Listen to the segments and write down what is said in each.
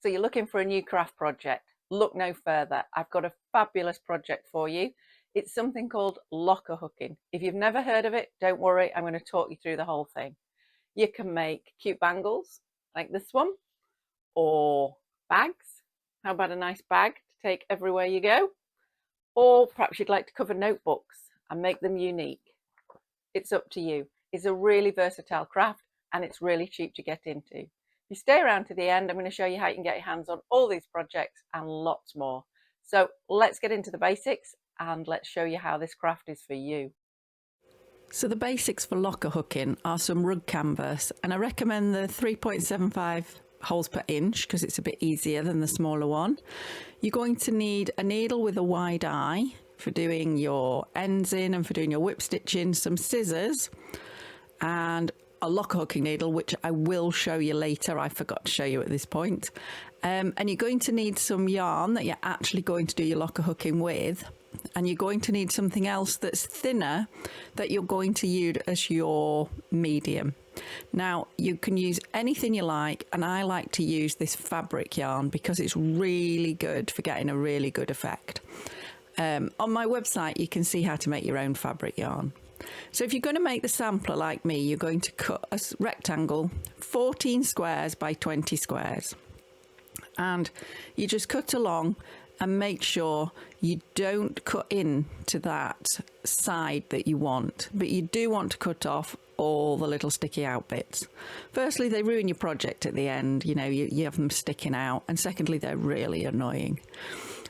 So you're looking for a new craft project. Look no further. I've got a fabulous project for you. It's something called locker hooking. If you've never heard of it, don't worry, I'm going to talk you through the whole thing. You can make cute bangles like this one, or bags. How about a nice bag to take everywhere you go? Or perhaps you'd like to cover notebooks and make them unique. It's up to you. It's a really versatile craft and it's really cheap to get into. If you stay around to the end, I'm going to show you how you can get your hands on all these projects and lots more. So let's get into the basics and let's show you how this craft is for you. So the basics for locker hooking are some rug canvas, and I recommend the 3.75 holes per inch because it's a bit easier than the smaller one. You're going to need a needle with a wide eye for doing your ends in and for doing your whip stitching, some scissors, and a locker hooking needle, which I will show you later. I forgot to show you at this point. And you're going to need some yarn that you're actually going to do your locker hooking with, and you're going to need something else that's thinner that you're going to use as your medium. Now you can use anything you like, and I like to use this fabric yarn because it's really good for getting a really good effect. On my website you can see how to make your own fabric yarn. So if you're going to make the sampler like me, you're going to cut a rectangle 14 squares by 20 squares, and you just cut along and make sure you don't cut in to that side that you want, but you do want to cut off all the little sticky out bits. Firstly, they ruin your project at the end, you know, you have them sticking out, and secondly, they're really annoying.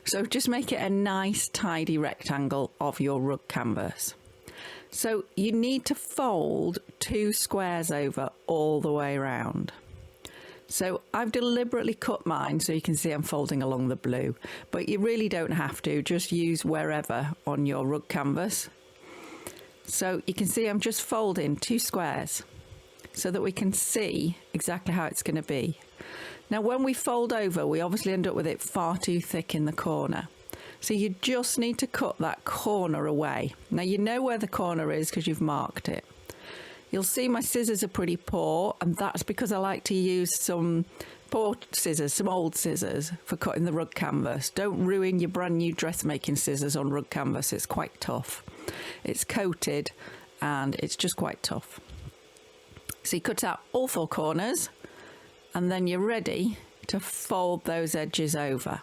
So just make it a nice tidy rectangle of your rug canvas. So you need to fold 2 squares over all the way around. So I've deliberately cut mine so you can see I'm folding along the blue, but you really don't have to, just use wherever on your rug canvas. So you can see I'm just folding 2 squares so that we can see exactly how it's going to be. Now when we fold over, we obviously end up with it far too thick in the corner. So you just need to cut that corner away. Now you know where the corner is because you've marked it. You'll see my scissors are pretty poor, and that's because I like to use some poor scissors, some old scissors for cutting the rug canvas. Don't ruin your brand new dressmaking scissors on rug canvas, it's quite tough. It's coated and it's just quite tough. So you cut out all 4 corners and then you're ready to fold those edges over.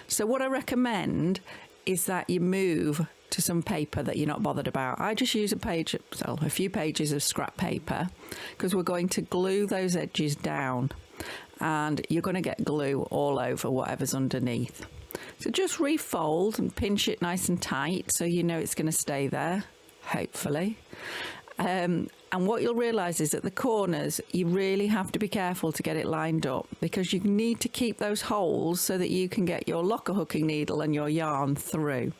So what I recommend is that you move to some paper that you're not bothered about. I just use a few pages of scrap paper because we're going to glue those edges down and you're going to get glue all over whatever's underneath. So just refold and pinch it nice and tight so you know it's going to stay there, hopefully. And what you'll realise is at the corners you really have to be careful to get it lined up because you need to keep those holes so that you can get your locker hooking needle and your yarn through.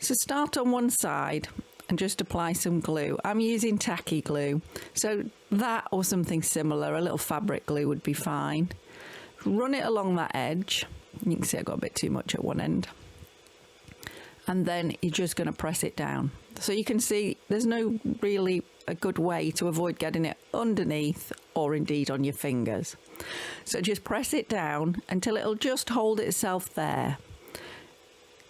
So start on one side and just apply some glue. I'm using tacky glue, so that or something similar, a little fabric glue would be fine. Run it along that edge. You can see I got a bit too much at one end. And then you're just going to press it down. So you can see there's no really a good way to avoid getting it underneath or indeed on your fingers. So just press it down until it'll just hold itself there.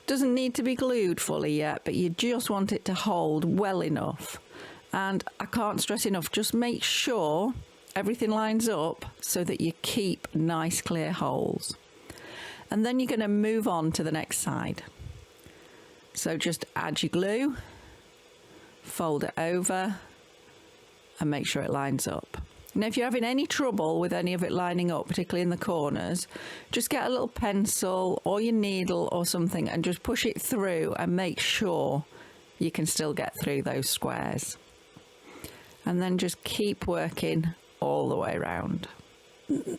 Doesn't need to be glued fully yet, but you just want it to hold well enough. And I can't stress enough, just make sure everything lines up so that you keep nice clear holes. And then you're going to move on to the next side. So just add your glue, fold it over and make sure it lines up. Now if you're having any trouble with any of it lining up, particularly in the corners, just get a little pencil or your needle or something and just push it through and make sure you can still get through those squares. And then just keep working all the way around. You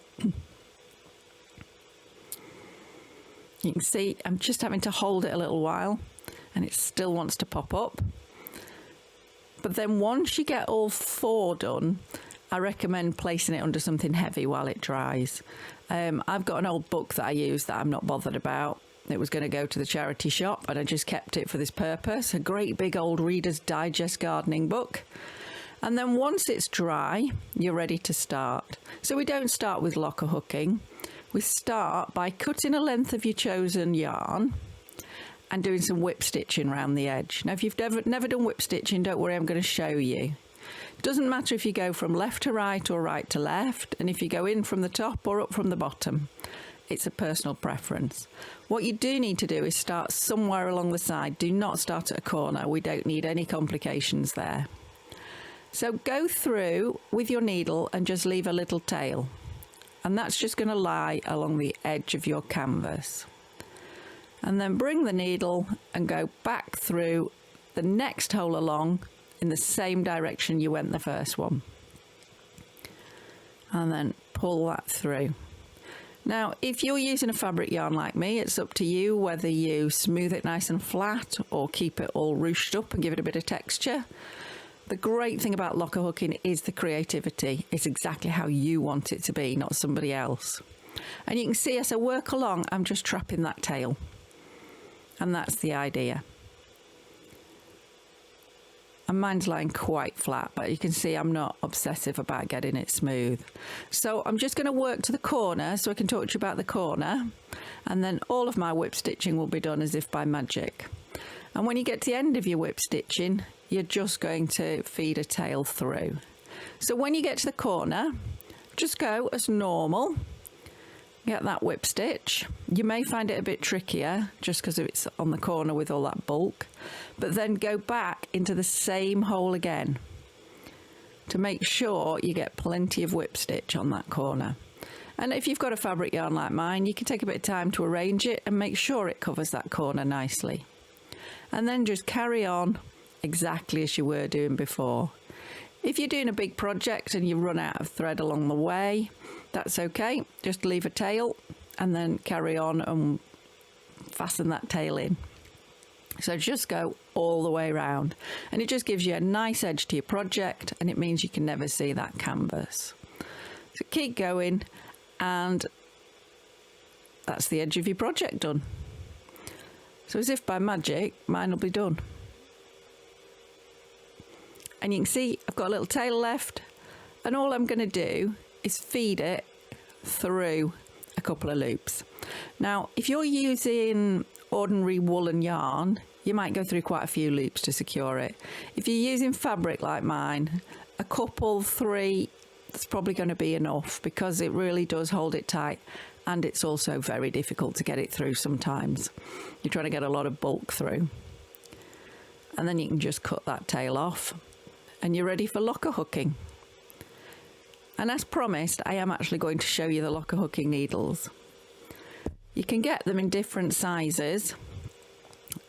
can see I'm just having to hold it a little while and it still wants to pop up. But then once you get all 4 done, I recommend placing it under something heavy while it dries. I've got an old book that I use that I'm not bothered about. It was going to go to the charity shop and I just kept it for this purpose. A great big old Reader's Digest gardening book. And then once it's dry, you're ready to start. So we don't start with locker hooking. we start by cutting a length of your chosen yarn and doing some whip stitching around the edge. Now, if you've never done whip stitching, don't worry, I'm going to show you. It doesn't matter if you go from left to right or right to left, and if you go in from the top or up from the bottom. It's a personal preference. What you do need to do is start somewhere along the side. Do not start at a corner. We don't need any complications there. So go through with your needle and just leave a little tail. And that's just going to lie along the edge of your canvas. And then bring the needle and go back through the next hole along in the same direction you went the first one. And then pull that through. Now, if you're using a fabric yarn like me, it's up to you whether you smooth it nice and flat or keep it all ruched up and give it a bit of texture. The great thing about locker hooking is the creativity. It's exactly how you want it to be, not somebody else. And you can see as I work along, I'm just trapping that tail. And that's the idea. And mine's lying quite flat, but you can see I'm not obsessive about getting it smooth. So I'm just going to work to the corner so I can talk to you about the corner, and then all of my whip stitching will be done as if by magic. And when you get to the end of your whip stitching, you're just going to feed a tail through. So when you get to the corner, just go as normal. Get that whip stitch. You may find it a bit trickier just because it's on the corner with all that bulk, but then go back into the same hole again to make sure you get plenty of whip stitch on that corner. And if you've got a fabric yarn like mine, you can take a bit of time to arrange it and make sure it covers that corner nicely. And then just carry on exactly as you were doing before. If you're doing a big project and you run out of thread along the way, that's okay. Just leave a tail and then carry on and fasten that tail in. So just go all the way around, and it just gives you a nice edge to your project, and it means you can never see that canvas. So keep going, and that's the edge of your project done. So as if by magic, mine will be done. And you can see I've got a little tail left, and all I'm going to do is feed it through a couple of loops. Now, if you're using ordinary woolen yarn, you might go through quite a few loops to secure it. If you're using fabric like mine, a couple, 3, that's probably going to be enough, because it really does hold it tight, and it's also very difficult to get it through sometimes. You're trying to get a lot of bulk through. And then you can just cut that tail off, and you're ready for locker hooking. And as promised, I am actually going to show you the locker hooking needles. You can get them in different sizes,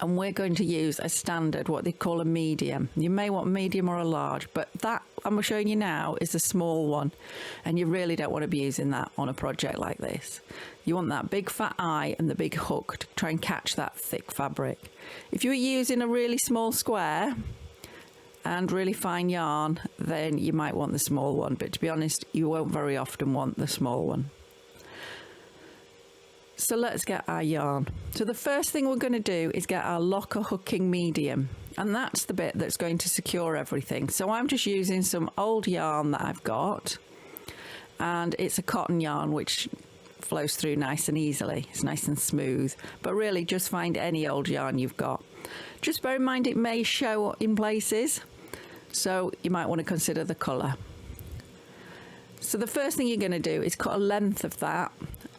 and we're going to use a standard, what they call a medium. You may want medium or a large, but that I'm showing you now is a small one, and you really don't want to be using that on a project like this. You want that big fat eye and the big hook to try and catch that thick fabric. If you're using a really small square and really fine yarn, then you might want the small one, but to be honest, you won't very often want the small one. So let's get our yarn. So the first thing we're going to do is get our locker hooking medium, and that's the bit that's going to secure everything. So I'm just using some old yarn that I've got, and it's a cotton yarn which flows through nice and easily. It's nice and smooth, but really just find any old yarn you've got. Just bear in mind it may show in places, so you might want to consider the colour. So the first thing you're going to do is cut a length of that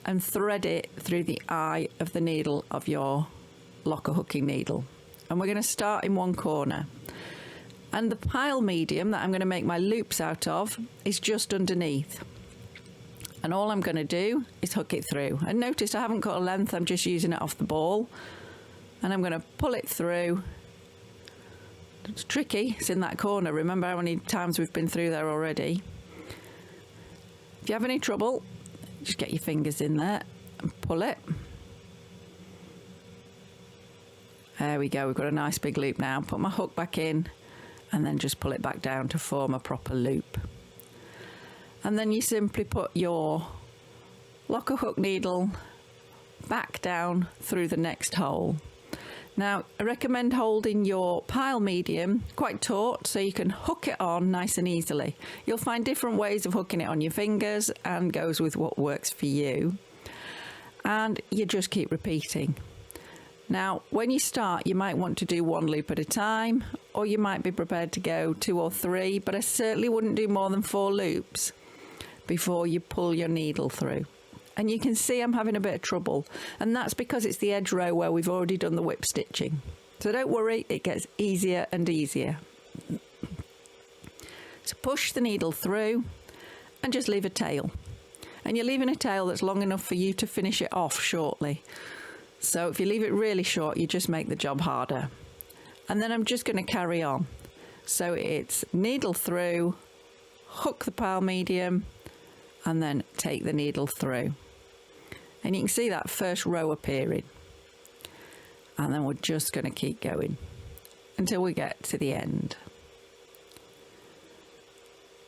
and thread it through the eye of the needle of your locker hooking needle. And we're going to start in one corner. And the pile medium that I'm going to make my loops out of is just underneath. And all I'm going to do is hook it through. And notice I haven't cut a length, I'm just using it off the ball. And I'm going to pull it through. It's tricky, it's in that corner. Remember how many times we've been through there already. If you have any trouble, just get your fingers in there and pull it. There we go, we've got a nice big loop now. Put my hook back in and then just pull it back down to form a proper loop. And then you simply put your locker hook needle back down through the next hole. Now, I recommend holding your pile medium quite taut so you can hook it on nice and easily. You'll find different ways of hooking it on your fingers, and goes with what works for you. and you just keep repeating. Now, when you start, you might want to do 1 loop at a time, or you might be prepared to go 2 or 3, but I certainly wouldn't do more than 4 loops before you pull your needle through. And you can see I'm having a bit of trouble, and that's because it's the edge row where we've already done the whip stitching. So don't worry, it gets easier and easier. So push the needle through and just leave a tail. And you're leaving a tail that's long enough for you to finish it off shortly. So if you leave it really short, you just make the job harder. And then I'm just going to carry on. So it's needle through, hook the pile medium, and then take the needle through. And you can see that first row appearing. And then we're just going to keep going until we get to the end.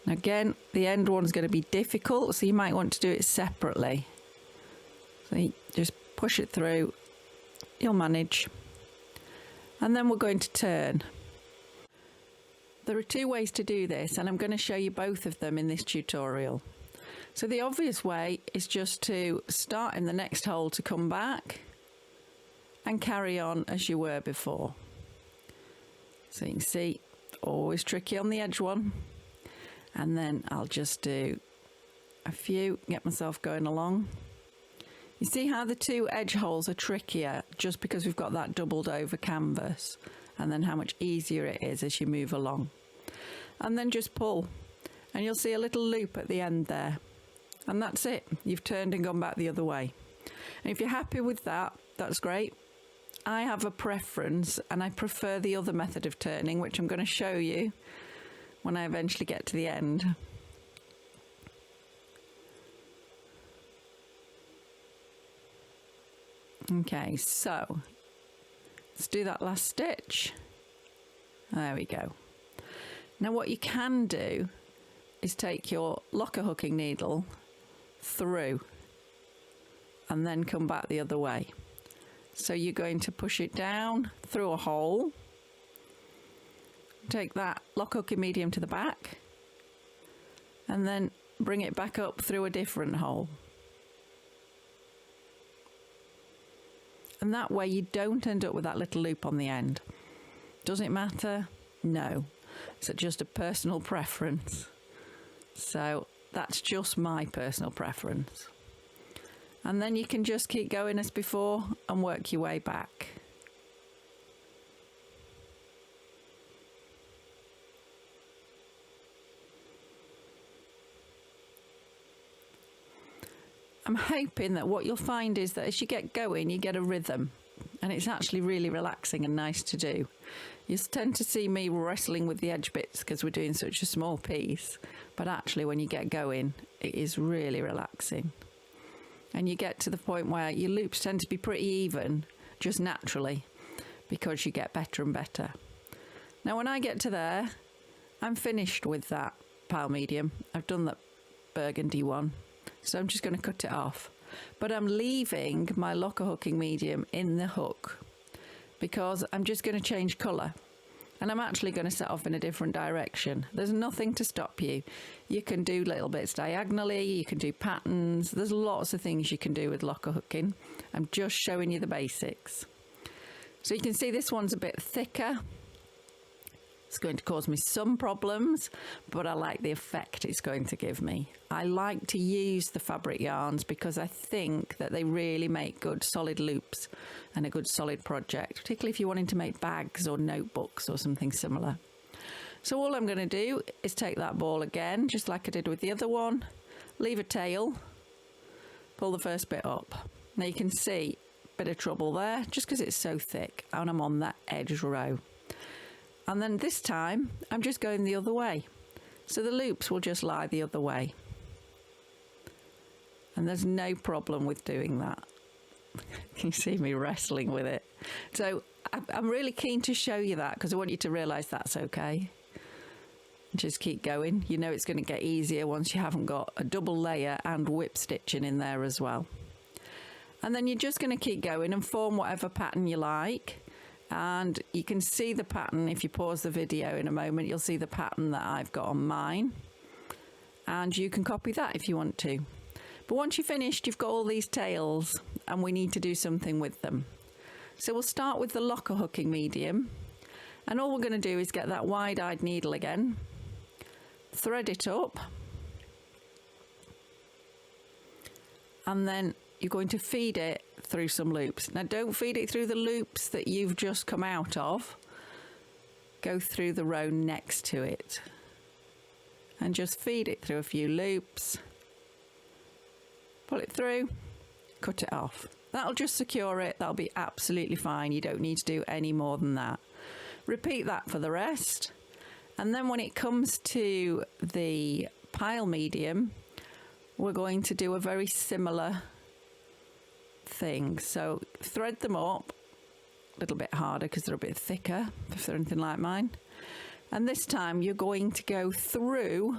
Again, the end one's going to be difficult, so you might want to do it separately. So you just push it through, you'll manage. And then we're going to turn. There are 2 ways to do this, and I'm going to show you both of them in this tutorial. So the obvious way is just to start in the next hole to come back and carry on as you were before. So you can see, always tricky on the edge one. And then I'll just do a few, get myself going along. You see how the 2 edge holes are trickier just because we've got that doubled over canvas, and then how much easier it is as you move along. And then just pull, and you'll see a little loop at the end there. And that's it. You've turned and gone back the other way. And if you're happy with that, that's great. I have a preference, and I prefer the other method of turning, which I'm going to show you when I eventually get to the end. Okay, so let's do that last stitch. There we go. Now what you can do is take your locker hooking needle through and then come back the other way. So you're going to push it down through a hole, take that lock hooking medium to the back, and then bring it back up through a different hole. And that way you don't end up with that little loop on the end. Does it matter? No. It's just a personal preference. So that's just my personal preference. And then you can just keep going as before and work your way back. I'm hoping that what you'll find is that as you get going, you get a rhythm, and it's actually really relaxing and nice to do. You tend to see me wrestling with the edge bits because we're doing such a small piece, but actually when you get going, it is really relaxing. And you get to the point where your loops tend to be pretty even, just naturally, because you get better and better. Now when I get to there, I'm finished with that pile medium. I've done that burgundy one. So I'm just going to cut it off. But I'm leaving my locker hooking medium in the hook because I'm just going to change colour. And I'm actually going to set off in a different direction. There's nothing to stop you. You can do little bits diagonally, you can do patterns. There's lots of things you can do with locker hooking. I'm just showing you the basics. So you can see this one's a bit thicker. It's going to cause me some problems, but I like the effect it's going to give me. I like to use the fabric yarns because I think that they really make good solid loops and a good solid project, particularly if you're wanting to make bags or notebooks or something similar. So all I'm going to do is take that ball again, just like I did with the other one, leave a tail, pull the first bit up. Now you can see a bit of trouble there just because it's so thick and I'm on that edge row. And then this time, I'm just going the other way. So the loops will just lie the other way. And there's no problem with doing that. You see me wrestling with it. So I'm really keen to show you that because I want you to realise that's okay. Just keep going. You know it's going to get easier once you haven't got a double layer and whip stitching in there as well. And then you're just going to keep going and form whatever pattern you like. And you can see the pattern if you pause the video in a moment. You'll see the pattern that I've got on mine, and you can copy that if you want to, But once you're finished, you've got all these tails and we need to do something with them. So we'll start with the locker hooking medium, and all we're going to do is get that wide-eyed needle again, thread it up, and then you're going to feed it through some loops. Now don't feed it through the loops that you've just come out of. Go through the row next to it and just feed it through a few loops. Pull it through, cut it off. That'll just secure it. That'll be absolutely fine. You don't need to do any more than that. Repeat that for the rest. And then when it comes to the pile medium, we're going to do a very similar thing. So thread them up a little bit harder because they're a bit thicker, if they're anything like mine. And this time you're going to go through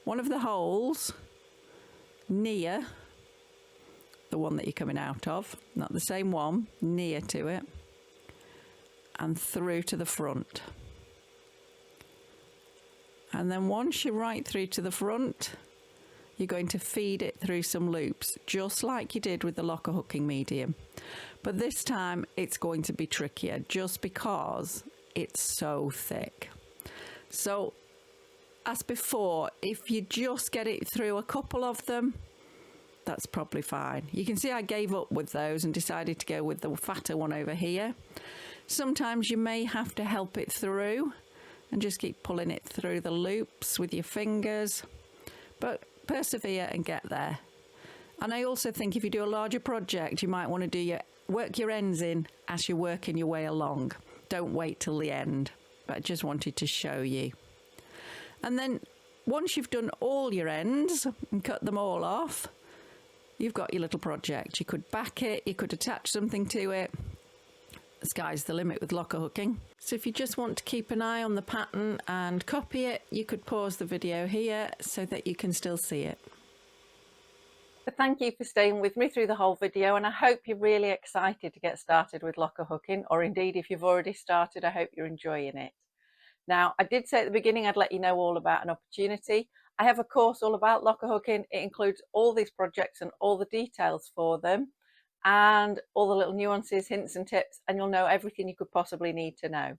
one of the holes near the one that you're coming out of, not the same one, near to it, and through to the front. And then once you're right through to the front, you're going to feed it through some loops, just like you did with the locker hooking medium. But this time it's going to be trickier just because it's so thick. So as before, if you just get it through a couple of them, that's probably fine. You can see I gave up with those and decided to go with the fatter one over here. Sometimes you may have to help it through and just keep pulling it through the loops with your fingers, but persevere and get there. And I also think if you do a larger project, you might want to work your ends in as you're working your way along. Don't wait till the end, but I just wanted to show you. And then once you've done all your ends and cut them all off, you've got your little project. You could back it, you could attach something to it. The sky's the limit with locker hooking. So if you just want to keep an eye on the pattern and copy it, you could pause the video here so that you can still see it. But thank you for staying with me through the whole video, and I hope you're really excited to get started with locker hooking, or indeed if you've already started, I hope you're enjoying it. Now, I did say at the beginning I'd let you know all about an opportunity. I have a course all about locker hooking. It includes all these projects and all the details for them and all the little nuances, hints and tips, and you'll know everything you could possibly need to know.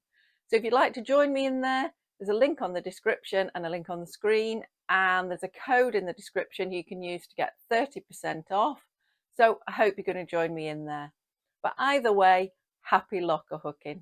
So if you'd like to join me in there, there's a link on the description and a link on the screen, and there's a code in the description you can use to get 30% off. So I hope you're going to join me in there. But either way, happy locker hooking.